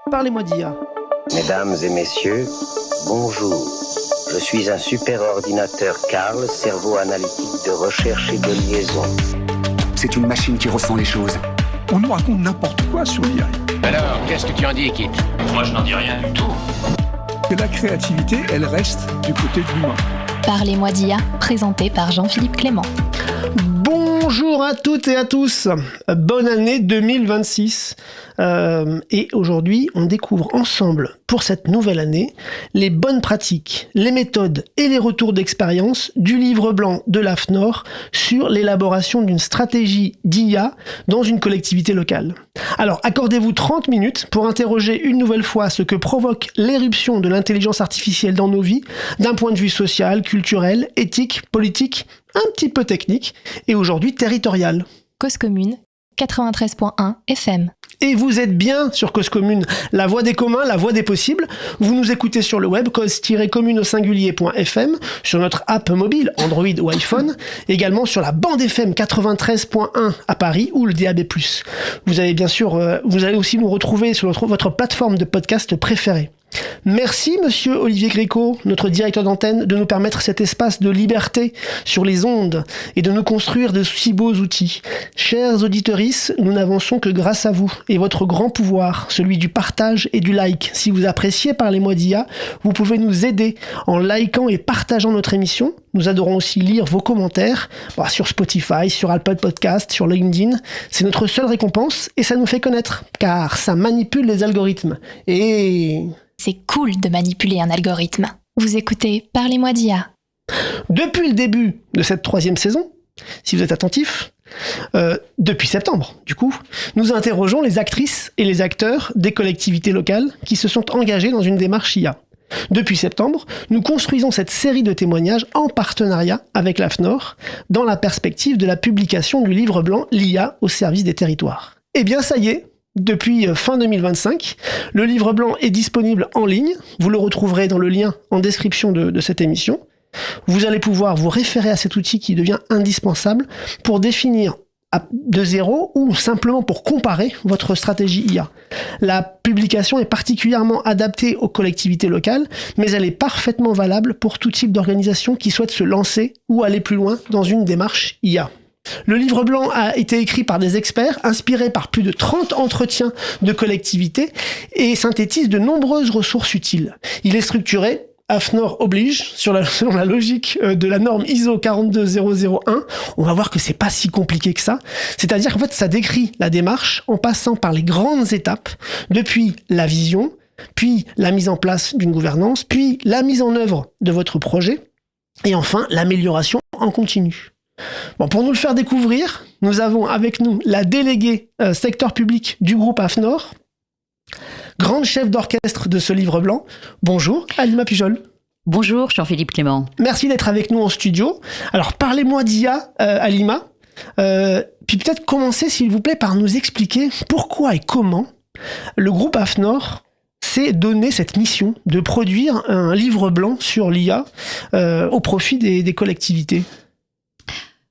Parlez-moi d'IA. Mesdames et messieurs, bonjour. Je suis un super ordinateur Carl, cerveau analytique de recherche et de liaison. C'est une machine qui ressent les choses. On nous raconte n'importe quoi sur l'IA. Alors, qu'est-ce que tu en dis, Kit ? Moi, je n'en dis rien du tout. Que la créativité, elle reste du côté de l'humain. Parlez-moi d'IA, présenté par Jean-Philippe Clément. Bonjour à toutes et à tous, bonne année 2026. Et aujourd'hui, on découvre ensemble, pour cette nouvelle année, les bonnes pratiques, les méthodes et les retours d'expérience du livre blanc de l'AFNOR sur l'élaboration d'une stratégie d'IA dans une collectivité locale. Alors, accordez-vous 30 minutes pour interroger une nouvelle fois ce que provoque l'éruption de l'intelligence artificielle dans nos vies, d'un point de vue social, culturel, éthique, politique, un petit peu technique, et aujourd'hui territorial. Cause Commune, 93.1 FM. Et vous êtes bien sur Cause Commune, la voix des communs, la voix des possibles. Vous nous écoutez sur le web, cause-commune au singulier.fm, sur notre app mobile, Android ou iPhone, également sur la bande FM 93.1 à Paris ou le DAB+. Vous allez bien sûr, vous allez aussi nous retrouver sur votre plateforme de podcast préférée. Merci Monsieur Olivier Gréco, notre directeur d'antenne, de nous permettre cet espace de liberté sur les ondes et de nous construire de si beaux outils. Chers auditorices, nous n'avançons que grâce à vous et votre grand pouvoir, celui du partage et du like. Si vous appréciez Parlez-moi d'IA, vous pouvez nous aider en likant et partageant notre émission. Nous adorons aussi lire vos commentaires sur Spotify, sur Apple Podcast, sur LinkedIn. C'est notre seule récompense et ça nous fait connaître, car ça manipule les algorithmes. Et... c'est cool de manipuler un algorithme. Vous écoutez Parlez-moi d'IA. Depuis le début de cette 3e saison, si vous êtes attentifs, depuis septembre, du coup, nous interrogeons les actrices et les acteurs des collectivités locales qui se sont engagés dans une démarche IA. Depuis septembre, nous construisons cette série de témoignages en partenariat avec l'AFNOR dans la perspective de la publication du livre blanc L'IA au service des territoires. Eh bien, ça y est, depuis fin 2025, le livre blanc est disponible en ligne. Vous le retrouverez dans le lien en description de cette émission. Vous allez pouvoir vous référer à cet outil qui devient indispensable pour définir de zéro ou simplement pour comparer votre stratégie IA. La publication est particulièrement adaptée aux collectivités locales, mais elle est parfaitement valable pour tout type d'organisation qui souhaite se lancer ou aller plus loin dans une démarche IA. Le livre blanc a été écrit par des experts, inspiré par plus de 30 entretiens de collectivités et synthétise de nombreuses ressources utiles. Il est structuré, AFNOR oblige, selon la logique de la norme ISO 42001. On va voir que c'est pas si compliqué que ça. C'est-à-dire qu'en fait, ça décrit la démarche en passant par les grandes étapes, depuis la vision, puis la mise en place d'une gouvernance, puis la mise en œuvre de votre projet, et enfin l'amélioration en continu. Bon, pour nous le faire découvrir, nous avons avec nous la déléguée secteur public du groupe AFNOR, grande chef d'orchestre de ce livre blanc. Bonjour, Alima Pujol. Bonjour, Jean-Philippe Clément. Merci d'être avec nous en studio. Alors, parlez-moi d'IA, Alima. Puis peut-être commencer, s'il vous plaît, par nous expliquer pourquoi et comment le groupe AFNOR s'est donné cette mission de produire un livre blanc sur l'IA au profit des collectivités.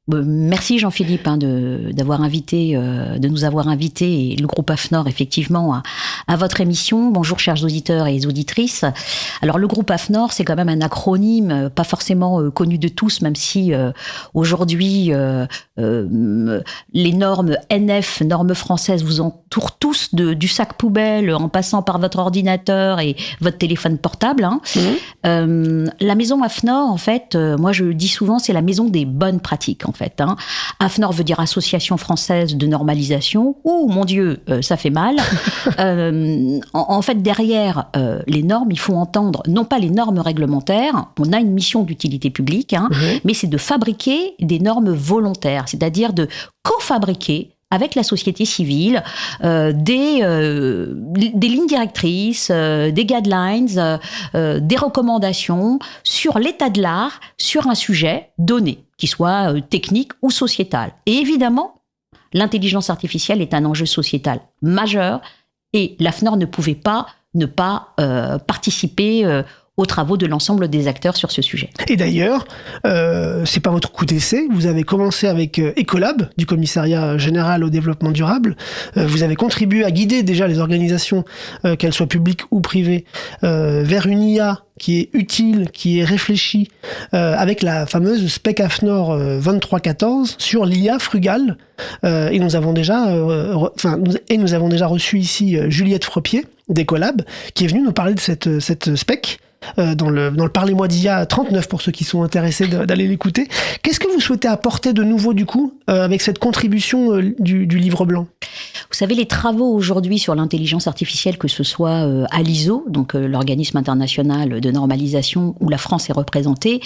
Merci Jean-Philippe de nous avoir invités, et le groupe AFNOR effectivement à votre émission. Bonjour chers auditeurs et auditrices. Alors le groupe AFNOR, c'est quand même un acronyme pas forcément connu de tous, même si aujourd'hui les normes NF, normes françaises, vous entourent tous du sac poubelle en passant par votre ordinateur et votre téléphone portable. La maison AFNOR, en fait, moi je le dis souvent, c'est la maison des bonnes pratiques. En fait, AFNOR veut dire Association française de normalisation. Oh mon Dieu, ça fait mal. En fait, derrière les normes, il faut entendre non pas les normes réglementaires. On a une mission d'utilité publique, mais c'est de fabriquer des normes volontaires, c'est-à-dire de cofabriquer avec la société civile des lignes directrices, des guidelines, des recommandations sur l'état de l'art, sur un sujet donné, qu'il soit technique ou sociétal. Et évidemment, l'intelligence artificielle est un enjeu sociétal majeur et l'AFNOR ne pouvait pas ne pas participer aux travaux de l'ensemble des acteurs sur ce sujet. Et d'ailleurs, c'est pas votre coup d'essai. Vous avez commencé avec Ecolab, du Commissariat général au développement durable. Vous avez contribué à guider déjà les organisations, qu'elles soient publiques ou privées, vers une IA qui est utile, qui est réfléchie, avec la fameuse spec AFNOR 2314 sur l'IA frugale. Et nous avons déjà reçu ici Juliette Fropier d'Ecolab, qui est venue nous parler de cette spec. Dans le Parlez-moi d'IA 39 pour ceux qui sont intéressés d'aller l'écouter. Qu'est-ce que vous souhaitez apporter de nouveau du coup avec cette contribution du livre blanc ? Vous savez, les travaux aujourd'hui sur l'intelligence artificielle, que ce soit à l'ISO, donc l'organisme international de normalisation où la France est représentée,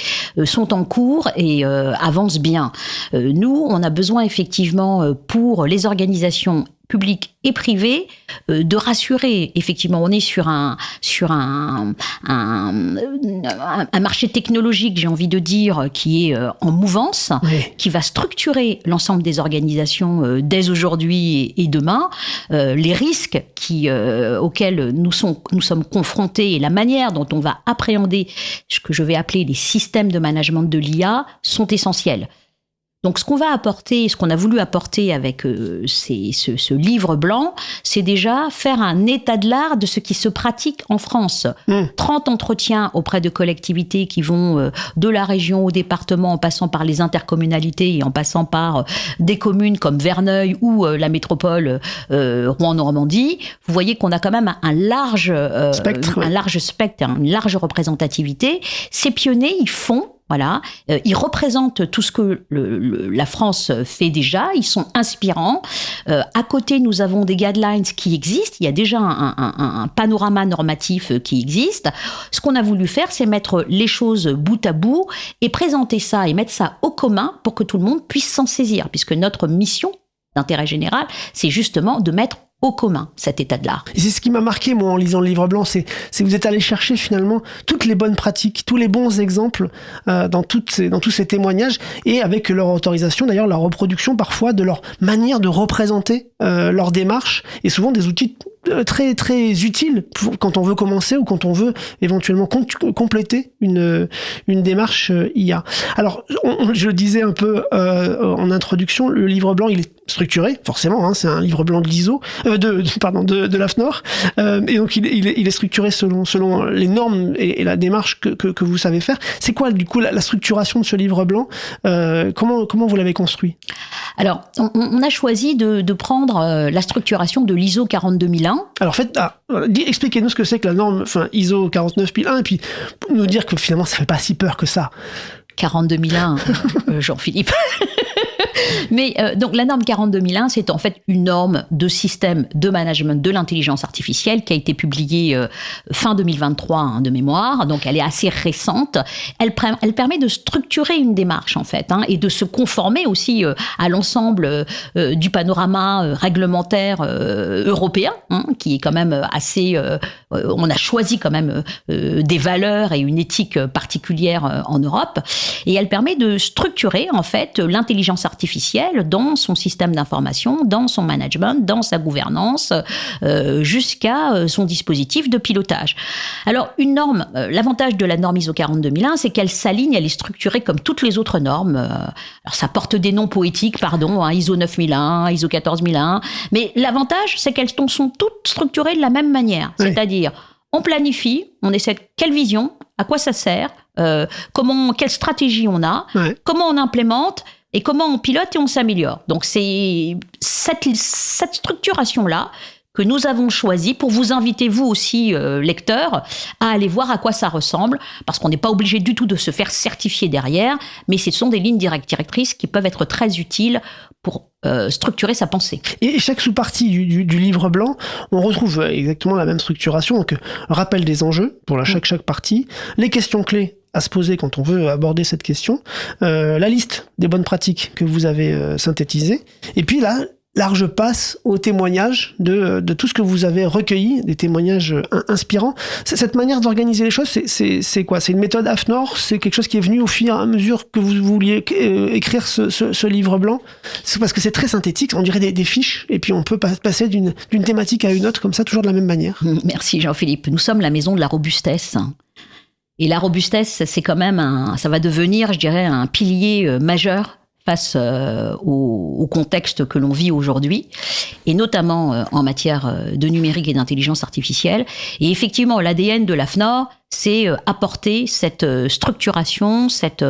sont en cours et avancent bien. Nous, on a besoin effectivement pour les organisations public et privé, de rassurer. Effectivement, on est sur un marché technologique, j'ai envie de dire, qui est en mouvance, oui, qui va structurer l'ensemble des organisations dès aujourd'hui et demain. Les risques auxquels nous sommes confrontés et la manière dont on va appréhender ce que je vais appeler les systèmes de management de l'IA sont essentiels. Donc, ce qu'on va apporter, ce qu'on a voulu apporter avec ce livre blanc, c'est déjà faire un état de l'art de ce qui se pratique en France. 30 entretiens auprès de collectivités qui vont de la région au département, en passant par les intercommunalités et en passant par des communes comme Verneuil ou la métropole Rouen-Normandie. Vous voyez qu'on a quand même un large spectre, une large représentativité. Ces pionniers, ils font. Voilà, ils représentent tout ce que la France fait déjà, ils sont inspirants. À côté, nous avons des guidelines qui existent, il y a déjà un panorama normatif qui existe. Ce qu'on a voulu faire, c'est mettre les choses bout à bout et présenter ça et mettre ça au commun pour que tout le monde puisse s'en saisir, puisque notre mission d'intérêt général, c'est justement de mettre au commun cet état de l'art. Et c'est ce qui m'a marqué, moi, en lisant le livre blanc, c'est vous êtes allé chercher finalement toutes les bonnes pratiques, tous les bons exemples dans tous ces témoignages, et avec leur autorisation, d'ailleurs, leur reproduction parfois de leur manière de représenter leur démarche, et souvent des outils très très utiles quand on veut commencer ou quand on veut éventuellement compléter une démarche IA. Alors, je le disais un peu en introduction, le livre blanc, il est structuré, forcément, hein, c'est un livre blanc de l'ISO, de l'AFNOR, et donc il est structuré selon les normes et la démarche que vous savez faire. C'est quoi du coup la structuration de ce livre blanc ? Comment vous l'avez construit ? Alors, on a choisi de prendre la structuration de l'ISO 42001. Alors, expliquez-nous ce que c'est que la norme ISO 49001, et puis nous dire que finalement, ça fait pas si peur que ça. 42001, Jean-Philippe. Mais donc la norme 42001, c'est en fait une norme de système de management de l'intelligence artificielle qui a été publiée fin 2023 de mémoire, donc elle est assez récente. Elle permet de structurer une démarche en fait, et de se conformer aussi à l'ensemble du panorama réglementaire européen, qui est quand même assez... on a choisi quand même des valeurs et une éthique particulière en Europe, et elle permet de structurer en fait l'intelligence artificielle dans son système d'information, dans son management, dans sa gouvernance, jusqu'à son dispositif de pilotage. Alors, une norme, l'avantage de la norme ISO 42001, c'est qu'elle s'aligne, elle est structurée comme toutes les autres normes. Alors, ça porte des noms poétiques, ISO 9001, ISO 14001, mais l'avantage, c'est qu'elles sont toutes structurées de la même manière. Oui. C'est-à-dire, on planifie, on essaie de quelle vision, à quoi ça sert, quelle stratégie on a, ouais, comment on implémente, et comment on pilote et on s'améliore. Donc, c'est cette structuration-là que nous avons choisie pour vous inviter, vous aussi, lecteurs, à aller voir à quoi ça ressemble, parce qu'on n'est pas obligé du tout de se faire certifier derrière, mais ce sont des lignes directrices qui peuvent être très utiles pour structurer sa pensée. Et chaque sous-partie du livre blanc, on retrouve exactement la même structuration, donc rappel des enjeux pour chaque partie, les questions clés à se poser quand on veut aborder cette question, la liste des bonnes pratiques que vous avez synthétisées, et puis là, large passe aux témoignages de tout ce que vous avez recueilli, des témoignages inspirants. Cette manière d'organiser les choses, c'est quoi ? C'est une méthode AFNOR ? C'est quelque chose qui est venu au fur et à mesure que vous vouliez écrire ce livre blanc ? C'est parce que c'est très synthétique, on dirait des fiches, et puis on peut passer d'une thématique à une autre comme ça, toujours de la même manière. Merci Jean-Philippe. Nous sommes la maison de la robustesse. Et la robustesse, c'est quand même ça va devenir, je dirais, un pilier majeur face au contexte que l'on vit aujourd'hui, et notamment en matière de numérique et d'intelligence artificielle. Et effectivement, l'ADN de l'AFNOR, c'est apporter cette structuration, cette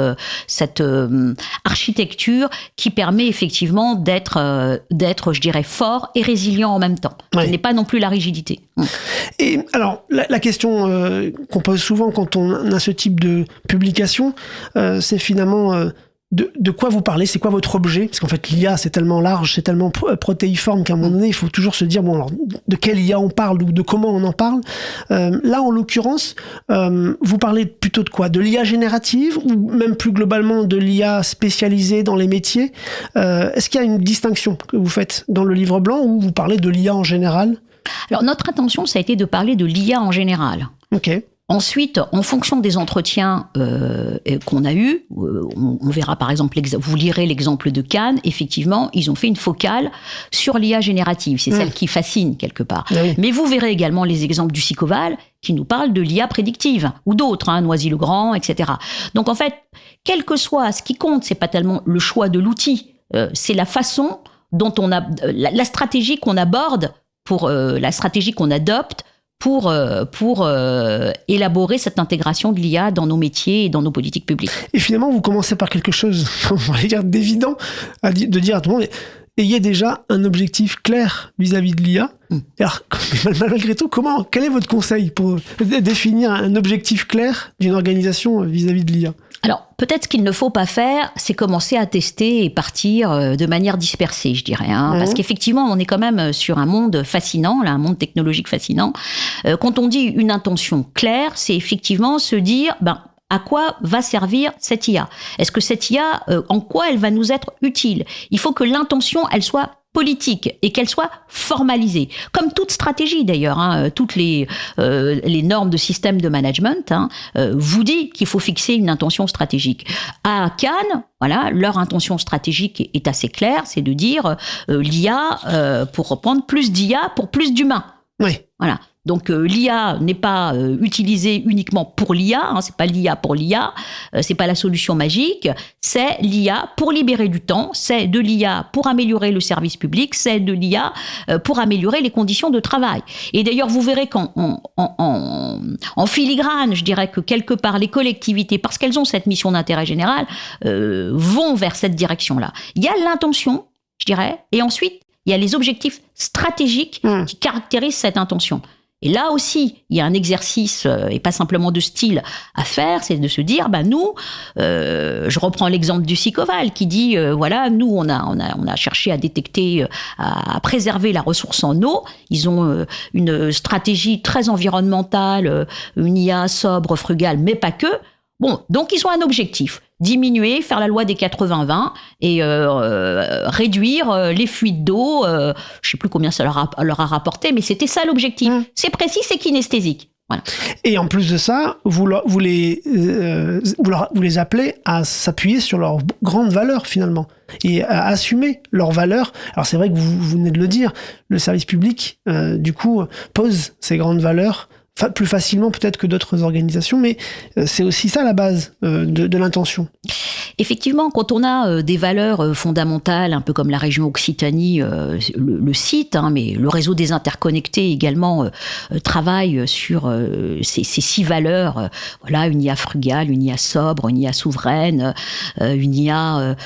architecture qui permet effectivement d'être, je dirais, fort et résilient en même temps. Ouais. Ce n'est pas non plus la rigidité. Et alors, la question qu'on pose souvent quand on a ce type de publication, c'est finalement... De quoi vous parlez? C'est quoi votre objet? Parce qu'en fait, l'IA, c'est tellement large, c'est tellement protéiforme qu'à un moment donné, il faut toujours se dire, bon, alors, de quelle IA on parle ou de comment on en parle? Là, en l'occurrence, vous parlez plutôt de quoi? De l'IA générative ou même plus globalement de l'IA spécialisée dans les métiers? Est-ce qu'il y a une distinction que vous faites dans le livre blanc ou vous parlez de l'IA en général? Alors, notre intention, ça a été de parler de l'IA en général. Ok. Ensuite, en fonction des entretiens qu'on a eus, on verra par exemple, vous lirez l'exemple de Cannes, effectivement, ils ont fait une focale sur l'IA générative. C'est celle qui fascine quelque part. Ah oui. Mais vous verrez également les exemples du Sicoval qui nous parlent de l'IA prédictive, ou d'autres, Noisy-le-Grand, etc. Donc en fait, quel que soit, ce qui compte, c'est pas tellement le choix de l'outil, c'est la façon dont on a, la stratégie qu'on aborde, la stratégie qu'on adopte, pour élaborer cette intégration de l'IA dans nos métiers et dans nos politiques publiques. Et finalement, vous commencez par quelque chose, on va dire, d'évident, de dire à tout le monde, ayez déjà un objectif clair vis-à-vis de l'IA. Alors, malgré tout, quel est votre conseil pour définir un objectif clair d'une organisation vis-à-vis de l'IA? Alors, peut-être ce qu'il ne faut pas faire, c'est commencer à tester et partir de manière dispersée, je dirais. Parce qu'effectivement, on est quand même sur un monde fascinant, là, un monde technologique fascinant. Quand on dit une intention claire, c'est effectivement se dire, à quoi va servir cette IA? Est-ce que cette IA, en quoi elle va nous être utile? Il faut que l'intention, elle soit politique et qu'elle soit formalisée. Comme toute stratégie d'ailleurs, toutes les normes de système de management vous dit qu'il faut fixer une intention stratégique. À Cannes, voilà, leur intention stratégique est assez claire, c'est de dire l'IA, pour reprendre, plus d'IA pour plus d'humains. Oui. Voilà. Donc l'IA n'est pas utilisée uniquement pour l'IA, c'est pas l'IA pour l'IA, c'est pas la solution magique, c'est l'IA pour libérer du temps, c'est de l'IA pour améliorer le service public, c'est de l'IA pour améliorer les conditions de travail. Et d'ailleurs, vous verrez qu'en filigrane, je dirais que quelque part les collectivités, parce qu'elles ont cette mission d'intérêt général, vont vers cette direction-là. Il y a l'intention, je dirais, et ensuite il y a les objectifs stratégiques qui caractérisent cette intention. Et là aussi, il y a un exercice, et pas simplement de style, à faire, c'est de se dire, nous, je reprends l'exemple du Sicoval, qui dit, voilà, nous, on a cherché à détecter, à préserver la ressource en eau. Ils ont une stratégie très environnementale, une IA sobre, frugale, mais pas que. Bon, donc ils ont un objectif, diminuer, faire la loi des 80-20 et réduire les fuites d'eau. Je sais plus combien ça leur a rapporté, mais c'était ça l'objectif. C'est précis, c'est kinesthésique. Voilà. Et en plus de ça, vous les appelez à s'appuyer sur leurs grandes valeurs finalement et à assumer leurs valeurs. Alors c'est vrai que vous venez de le dire, le service public, du coup, pose ces grandes valeurs plus facilement peut-être que d'autres organisations, mais c'est aussi ça la base de l'intention. Effectivement, quand on a des valeurs fondamentales, un peu comme la région Occitanie le cite, mais le réseau des interconnectés également travaille sur ces 6 valeurs. Voilà, une IA frugale, une IA sobre, une IA souveraine, une IA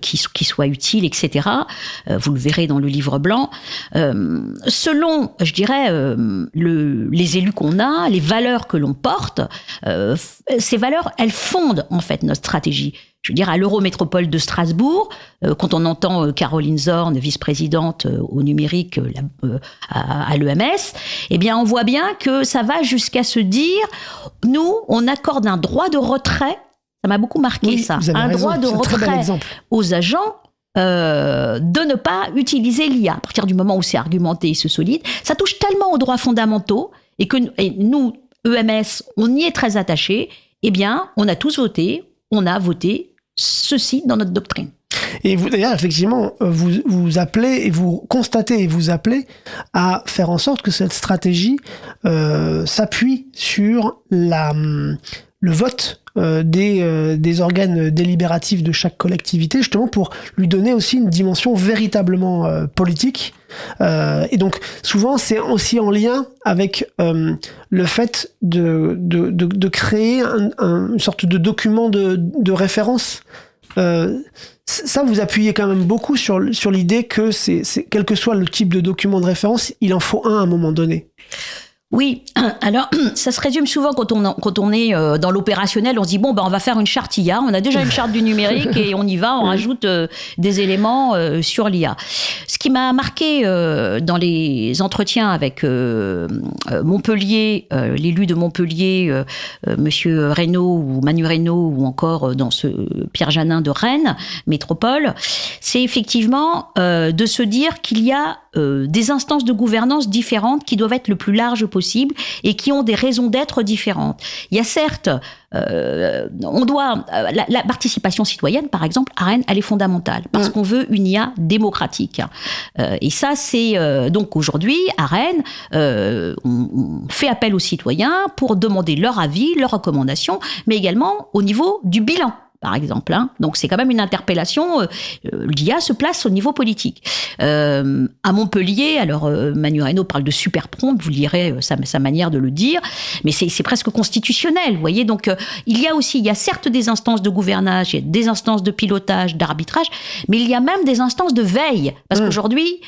qui soit utile, etc. Vous le verrez dans le livre blanc. Selon, je dirais, les élus qu'on a, les valeurs que l'on porte, ces valeurs, elles fondent en fait notre stratégie. Je veux dire, à l'Eurométropole de Strasbourg, quand on entend Caroline Zorn, vice-présidente au numérique à l'EMS, eh bien, on voit bien que ça va jusqu'à se dire, nous, on accorde un droit de retrait, ça m'a beaucoup marqué ça, un droit de retrait aux agents de ne pas utiliser l'IA. À partir du moment où c'est argumenté et c'est solide, ça touche tellement aux droits fondamentaux et que nous, EMS, on y est très attachés, eh bien, on a tous voté, on a voté ceci dans notre doctrine. Et vous, d'ailleurs, effectivement, vous appelez et vous constatez et vous appelez à faire en sorte que cette stratégie s'appuie sur le vote des organes délibératifs de chaque collectivité, justement pour lui donner aussi une dimension véritablement politique. Et donc souvent c'est aussi en lien avec le fait de créer une sorte de document de référence. Ça, vous appuyez quand même beaucoup sur l'idée que c'est quel que soit le type de document de référence, il en faut un à un moment donné. Oui, alors ça se résume souvent quand on est dans l'opérationnel, on se dit bon on va faire une charte IA, on a déjà une charte du numérique et on y va, on rajoute des éléments sur l'IA. Ce qui m'a marqué dans les entretiens avec Montpellier, l'élu de Montpellier, Monsieur Reynaud ou Manu Reynaud, ou encore dans ce Pierre Janin de Rennes Métropole, c'est effectivement de se dire qu'il y a des instances de gouvernance différentes qui doivent être le plus larges possible et qui ont des raisons d'être différentes. Il y a certes, la participation citoyenne, par exemple, à Rennes, elle est fondamentale parce qu'on veut une IA démocratique. Et ça, c'est donc aujourd'hui à Rennes, on fait appel aux citoyens pour demander leur avis, leurs recommandations, mais également au niveau du bilan. Par exemple, donc c'est quand même une interpellation. L'IA se place au niveau politique. À Montpellier, alors Manu Reynaud parle de super prompt, vous lirez sa manière de le dire, mais c'est presque constitutionnel, vous voyez. Donc il y a certes des instances de gouvernage, il y a des instances de pilotage, d'arbitrage, mais il y a même des instances de veille, parce qu'aujourd'hui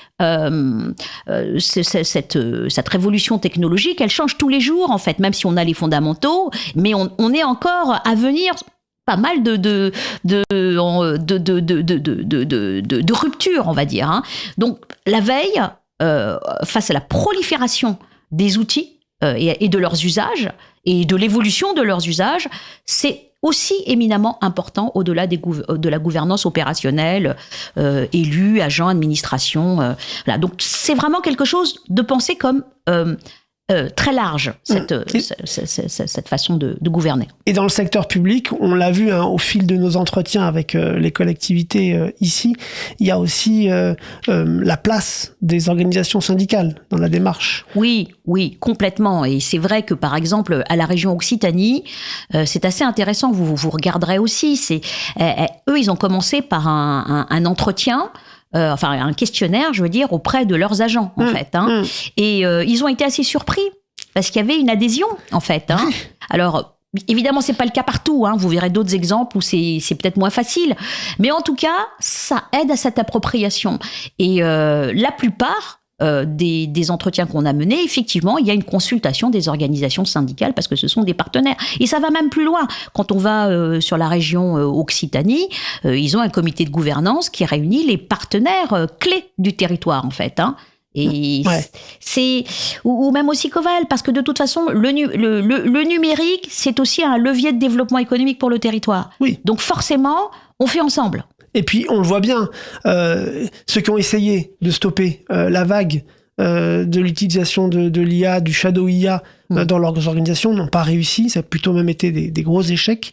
cette révolution technologique, elle change tous les jours en fait, même si on a les fondamentaux, mais on est encore à venir. Pas mal de ruptures, on va dire. Donc, la veille, face à la prolifération des outils et de leurs usages, et de l'évolution de leurs usages, c'est aussi éminemment important au-delà de la gouvernance opérationnelle, élus, agents, administration. Voilà. Donc, c'est vraiment quelque chose de penser comme... très large, cette façon de gouverner. Et dans le secteur public, on l'a vu au fil de nos entretiens avec les collectivités ici, il y a aussi la place des organisations syndicales dans la démarche. Oui, complètement. Et c'est vrai que, par exemple, à la région Occitanie, c'est assez intéressant, vous regarderez aussi, eux, ils ont commencé par un entretien, un questionnaire, je veux dire, auprès de leurs agents, en fait. Et ils ont été assez surpris, parce qu'il y avait une adhésion, en fait. Alors, évidemment, c'est pas le cas partout. Vous verrez d'autres exemples où c'est peut-être moins facile. Mais en tout cas, ça aide à cette appropriation. Et la plupart... des entretiens qu'on a menés, effectivement, il y a une consultation des organisations syndicales parce que ce sont des partenaires. Et ça va même plus loin. Quand on va sur la région Occitanie, ils ont un comité de gouvernance qui réunit les partenaires clés du territoire, en fait. Et c'est ou même aussi Coval, parce que de toute façon, le numérique, c'est aussi un levier de développement économique pour le territoire. Oui. Donc forcément, on fait ensemble. Et puis, on le voit bien, ceux qui ont essayé de stopper la vague de l'utilisation de l'IA, du shadow IA dans leurs organisations, n'ont pas réussi. Ça a plutôt même été des gros échecs.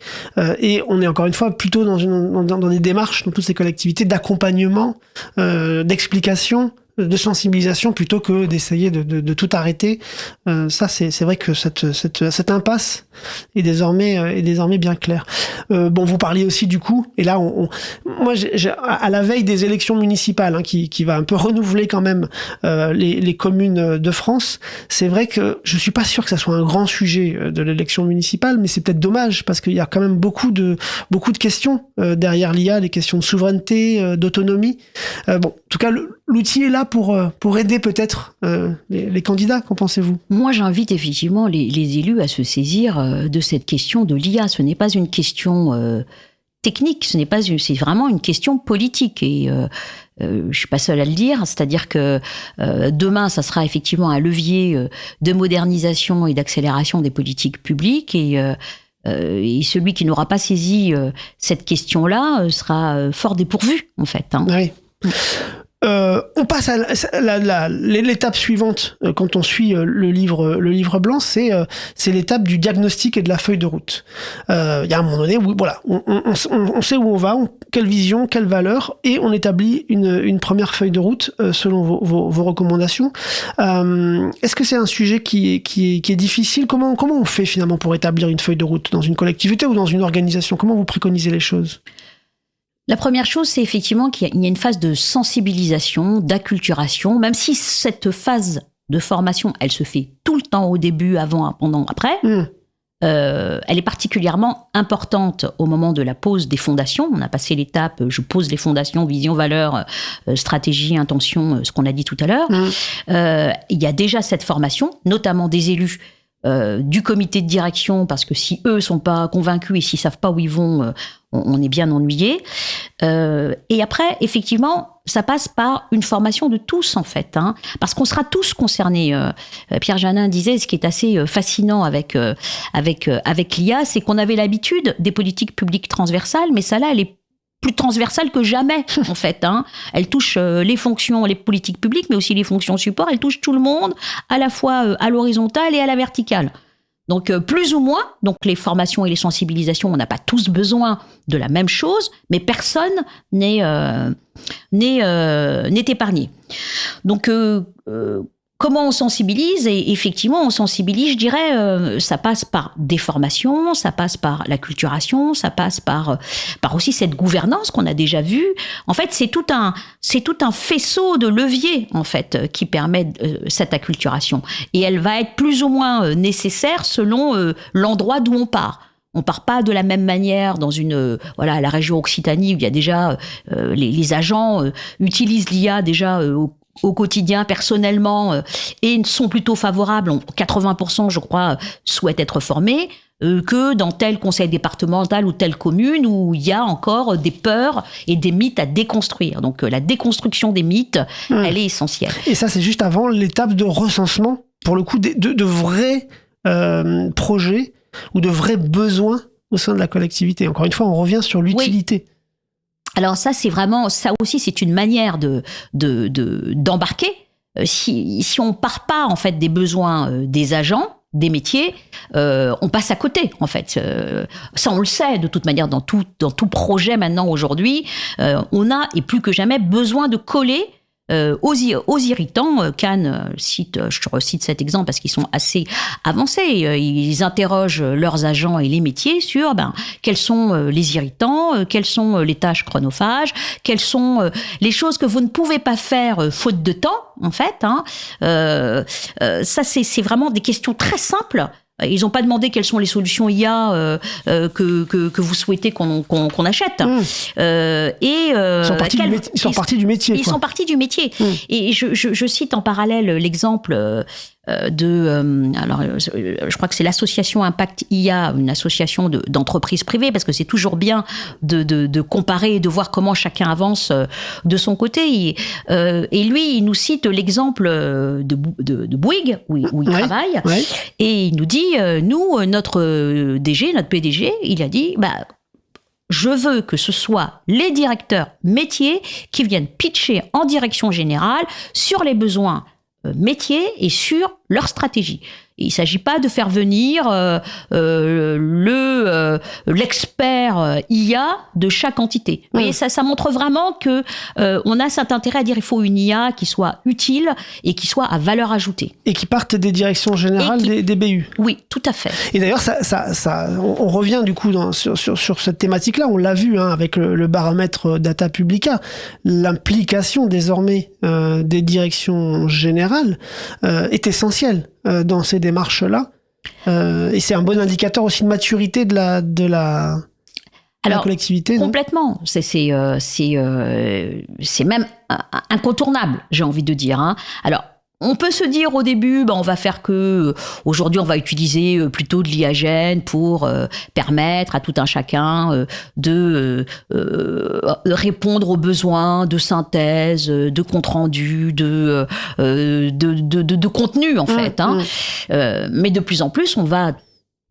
Et on est encore une fois plutôt dans des démarches, dans toutes ces collectivités, d'accompagnement, d'explication, de sensibilisation, plutôt que d'essayer de tout arrêter. Ça, c'est vrai que cette impasse est désormais bien claire. Vous parliez aussi du coup, et là, moi, à la veille des élections municipales, qui va un peu renouveler quand même les communes de France, c'est vrai que je suis pas sûr que ça soit un grand sujet de l'élection municipale, mais c'est peut-être dommage, parce qu'il y a quand même beaucoup de questions derrière l'IA, des questions de souveraineté, d'autonomie. En tout cas, l'outil est là pour aider peut-être les candidats. Qu'en pensez-vous ? Moi, j'invite effectivement les élus à se saisir de cette question de l'IA. Ce n'est pas une question technique, c'est vraiment une question politique. Et je suis pas seule à le dire, c'est-à-dire que demain, ça sera effectivement un levier de modernisation et d'accélération des politiques publiques. Et celui qui n'aura pas saisi cette question-là sera fort dépourvu, en fait. Oui. On passe à l'étape suivante quand on suit le livre blanc, c'est l'étape du diagnostic et de la feuille de route. Il y a un moment donné où voilà, on sait où on va, quelle vision, quelle valeur, et on établit une première feuille de route selon vos recommandations. Est-ce que c'est un sujet qui est difficile ? Comment on fait finalement pour établir une feuille de route dans une collectivité ou dans une organisation ? Comment vous préconisez les choses ? La première chose, c'est effectivement qu'il y a une phase de sensibilisation, d'acculturation, même si cette phase de formation, elle se fait tout le temps au début, avant, pendant, après. Elle est particulièrement importante au moment de la pose des fondations. On a passé l'étape, je pose les fondations, vision, valeur, stratégie, intention, ce qu'on a dit tout à l'heure. Il y a déjà cette formation, notamment des élus du comité de direction, parce que si eux sont pas convaincus et s'ils savent pas où ils vont, on est bien ennuyé. Et après, effectivement, ça passe par une formation de tous, en fait, hein, parce qu'on sera tous concernés. Pierre Janin disait, ce qui est assez fascinant avec l'IA, c'est qu'on avait l'habitude des politiques publiques transversales, mais ça là, elle est plus transversale que jamais, en fait. Hein. Elle touche les fonctions, les politiques publiques, mais aussi les fonctions support. Elle touche tout le monde, à la fois à l'horizontale et à la verticale. Donc, plus ou moins, donc les formations et les sensibilisations, on n'a pas tous besoin de la même chose, mais personne n'est épargné. Donc, comment on sensibilise ? Et effectivement, on sensibilise, je dirais, ça passe par des formations, ça passe par l'acculturation, ça passe par aussi cette gouvernance qu'on a déjà vue. En fait, c'est tout un faisceau de leviers, en fait, qui permet cette acculturation. Et elle va être plus ou moins nécessaire selon l'endroit d'où on part. On part pas de la même manière dans la région Occitanie où il y a déjà les agents utilisent l'IA déjà au quotidien, personnellement, et sont plutôt favorables, 80% je crois souhaitent être formés, que dans tel conseil départemental ou telle commune où il y a encore des peurs et des mythes à déconstruire. Donc la déconstruction des mythes, elle est essentielle. Et ça, c'est juste avant l'étape de recensement, pour le coup, de vrais projets ou de vrais besoins au sein de la collectivité. Encore une fois, on revient sur l'utilité. Oui. Alors ça, c'est vraiment, ça aussi, c'est une manière d'embarquer. Si on part pas en fait des besoins des agents, des métiers, on passe à côté en fait. Ça, on le sait de toute manière dans tout projet maintenant aujourd'hui, on a et plus que jamais besoin de coller aux irritants. Cannes je recite cet exemple parce qu'ils sont assez avancés. Ils interrogent leurs agents et les métiers sur quels sont les irritants, quelles sont les tâches chronophages, quelles sont les choses que vous ne pouvez pas faire faute de temps, en fait. Hein. Ça, c'est vraiment des questions très simples. Ils n'ont pas demandé quelles sont les solutions IA que vous souhaitez qu'on achète. Ils sont partis du métier. Ils sont partis du métier. Et je cite en parallèle l'exemple je crois que c'est l'association Impact IA, une association d'entreprises privées, parce que c'est toujours bien de comparer et de voir comment chacun avance de son côté. Et lui, il nous cite l'exemple de Bouygues, où il travaille, et il nous dit, nous, notre PDG, il a dit, je veux que ce soit les directeurs métiers qui viennent pitcher en direction générale sur les besoins métiers et sur leur stratégie. Il ne s'agit pas de faire venir l'expert IA de chaque entité. Vous voyez, ça montre vraiment que on a cet intérêt à dire il faut une IA qui soit utile et qui soit à valeur ajoutée. Et qui parte des directions générales des BU. Oui, tout à fait. Et d'ailleurs, on revient du coup sur cette thématique-là. On l'a vu avec le baromètre Data Publica. L'implication désormais des directions générales est essentielle dans ces démarches-là. Et c'est un bon indicateur aussi de maturité de la collectivité. Complètement. C'est même incontournable, j'ai envie de dire. Hein. Alors, on peut se dire au début, on va faire aujourd'hui on va utiliser plutôt de l'IAGène pour permettre à tout un chacun de répondre aux besoins de synthèse, de compte rendu, de contenu en fait. Hein. Mais de plus en plus, on va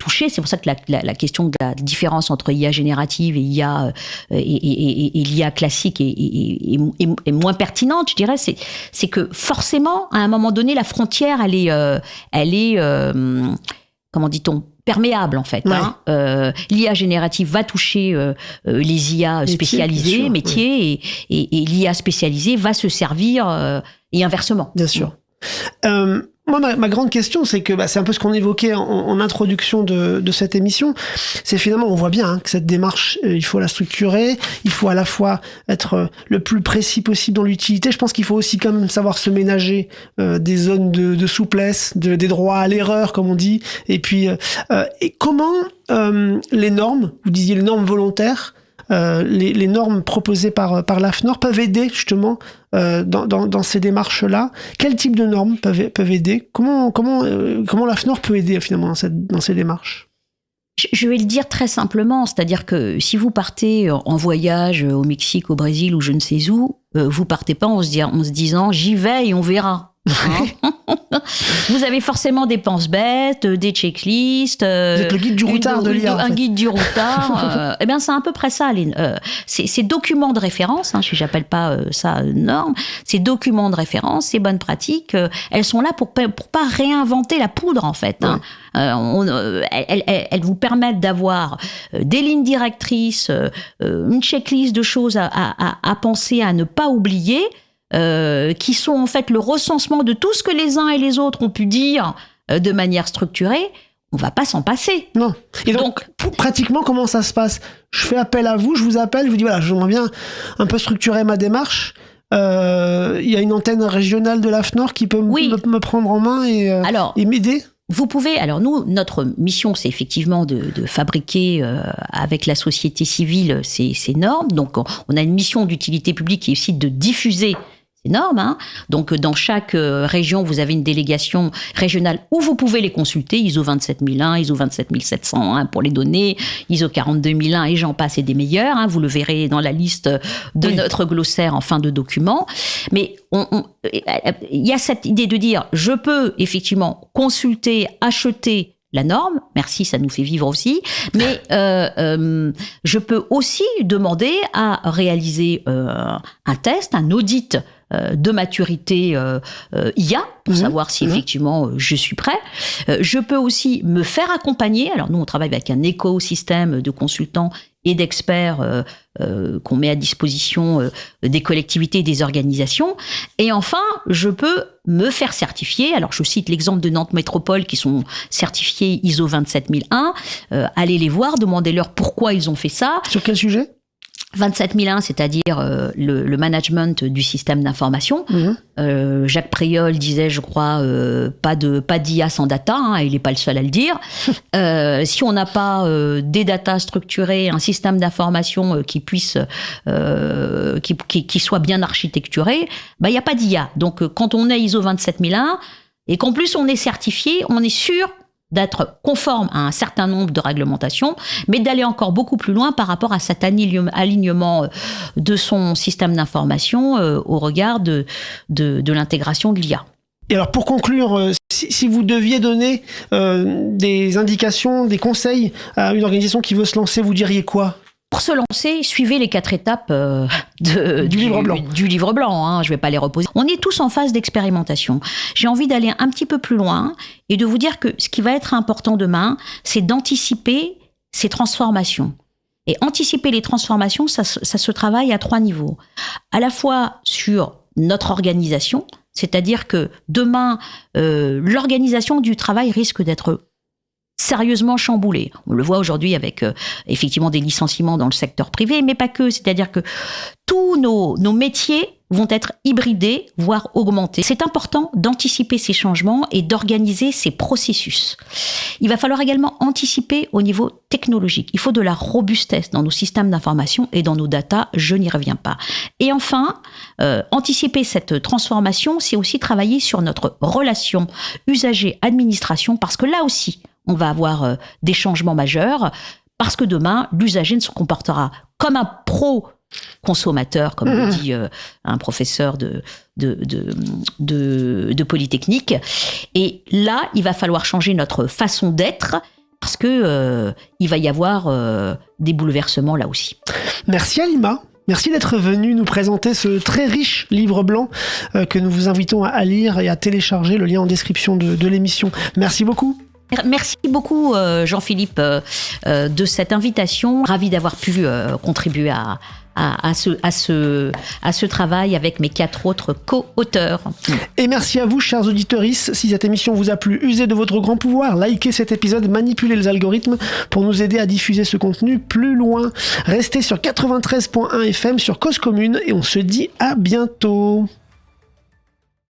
touché. C'est pour ça que la question de la différence entre IA générative et IA et l'IA classique est moins pertinente, je dirais. C'est que forcément, à un moment donné, la frontière, elle est comment dit-on, perméable en fait. Ouais. L'IA générative va toucher les IA spécialisées, métiers, et l'IA spécialisée va se servir et inversement. Bien sûr. Moi, ma grande question, c'est que c'est un peu ce qu'on évoquait en introduction de cette émission. C'est finalement, on voit bien que cette démarche, il faut la structurer, il faut à la fois être le plus précis possible dans l'utilité. Je pense qu'il faut aussi quand même savoir se ménager des zones de souplesse, des droits à l'erreur, comme on dit. Et puis, et comment les normes, vous disiez les normes volontaires, les normes proposées par l'AFNOR peuvent aider justement dans ces démarches-là. Quel type de normes peuvent aider? Comment l'AFNOR peut aider finalement dans ces démarches? Je vais le dire très simplement, c'est-à-dire que si vous partez en voyage au Mexique, au Brésil ou je ne sais où, vous partez pas en se disant j'y vais et on verra. Vous avez forcément des penses-bêtes, des checklists. Vous êtes le guide du routard de l'IA. Un guide du routard. Eh bien, c'est à peu près ça. Ces documents de référence, j'appelle pas ça normes, ces documents de référence, ces bonnes pratiques, elles sont là pour pas réinventer la poudre, en fait. Ouais. Elles vous permettent d'avoir des lignes directrices, une checklist de choses à penser, à ne pas oublier. Qui sont en fait le recensement de tout ce que les uns et les autres ont pu dire de manière structurée, on va pas s'en passer. Non. Et donc pratiquement, comment ça se passe? Je fais appel à vous, je vous appelle, je vous dis voilà, j'aimerais bien un peu structurer ma démarche. Il y a une antenne régionale de l'AFNOR qui peut me prendre en main et m'aider. Vous pouvez, alors nous, notre mission, c'est effectivement de fabriquer avec la société civile ces normes. Donc, on a une mission d'utilité publique qui est aussi de diffuser ces normes. Donc, dans chaque région, vous avez une délégation régionale où vous pouvez les consulter, ISO 27001, ISO 27701 pour les données, ISO 42001 et j'en passe et des meilleurs. Vous le verrez dans la liste de notre glossaire en fin de document. Mais il y a cette idée de dire, je peux effectivement consulter, acheter la norme, merci, ça nous fait vivre aussi, mais je peux aussi demander à réaliser un test, un audit de maturité IA, pour savoir si effectivement je suis prêt. Je peux aussi me faire accompagner. Alors nous, on travaille avec un écosystème de consultants et d'experts qu'on met à disposition des collectivités et des organisations. Et enfin, je peux me faire certifier. Alors, je cite l'exemple de Nantes Métropole qui sont certifiés ISO 27001. Allez les voir, demandez-leur pourquoi ils ont fait ça. Sur quel sujet ? 27001, c'est-à-dire le management du système d'information. Jacques Préol disait, je crois, pas d'IA sans data, il n'est pas le seul à le dire. Si on n'a pas des data structurées, un système d'information qui puisse, qui soit bien architecturé, il n'y a pas d'IA. Donc, quand on est ISO 27001 et qu'en plus on est certifié, on est sûr d'être conforme à un certain nombre de réglementations, mais d'aller encore beaucoup plus loin par rapport à cet alignement de son système d'information au regard de l'intégration de l'IA. Et alors pour conclure, si vous deviez donner des indications, des conseils à une organisation qui veut se lancer, vous diriez quoi ? Pour se lancer, suivez les 4 étapes du livre blanc. Du livre blanc, je ne vais pas les reposer. On est tous en phase d'expérimentation. J'ai envie d'aller un petit peu plus loin et de vous dire que ce qui va être important demain, c'est d'anticiper ces transformations. Et anticiper les transformations, ça se travaille à 3 niveaux. À la fois sur notre organisation, c'est-à-dire que demain, l'organisation du travail risque d'être sérieusement chamboulé. On le voit aujourd'hui avec effectivement des licenciements dans le secteur privé, mais pas que. C'est-à-dire que tous nos métiers vont être hybridés, voire augmentés. C'est important d'anticiper ces changements et d'organiser ces processus. Il va falloir également anticiper au niveau technologique. Il faut de la robustesse dans nos systèmes d'information et dans nos data, je n'y reviens pas. Et enfin, anticiper cette transformation, c'est aussi travailler sur notre relation usager-administration, parce que là aussi, on va avoir des changements majeurs, parce que demain, l'usager ne se comportera comme un pro-consommateur, comme le dit un professeur de Polytechnique. Et là, il va falloir changer notre façon d'être, parce que il va y avoir des bouleversements là aussi. Merci Halima. Merci d'être venu nous présenter ce très riche livre blanc que nous vous invitons à lire et à télécharger, le lien en description de l'émission. Merci beaucoup. Merci beaucoup Jean-Philippe de cette invitation. Ravi d'avoir pu contribuer à ce travail avec mes 4 autres co-auteurs. Et merci à vous, chers auditeurs. Si cette émission vous a plu, usez de votre grand pouvoir, likez cet épisode, manipulez les algorithmes pour nous aider à diffuser ce contenu plus loin. Restez sur 93.1 FM sur Cause Commune et on se dit à bientôt.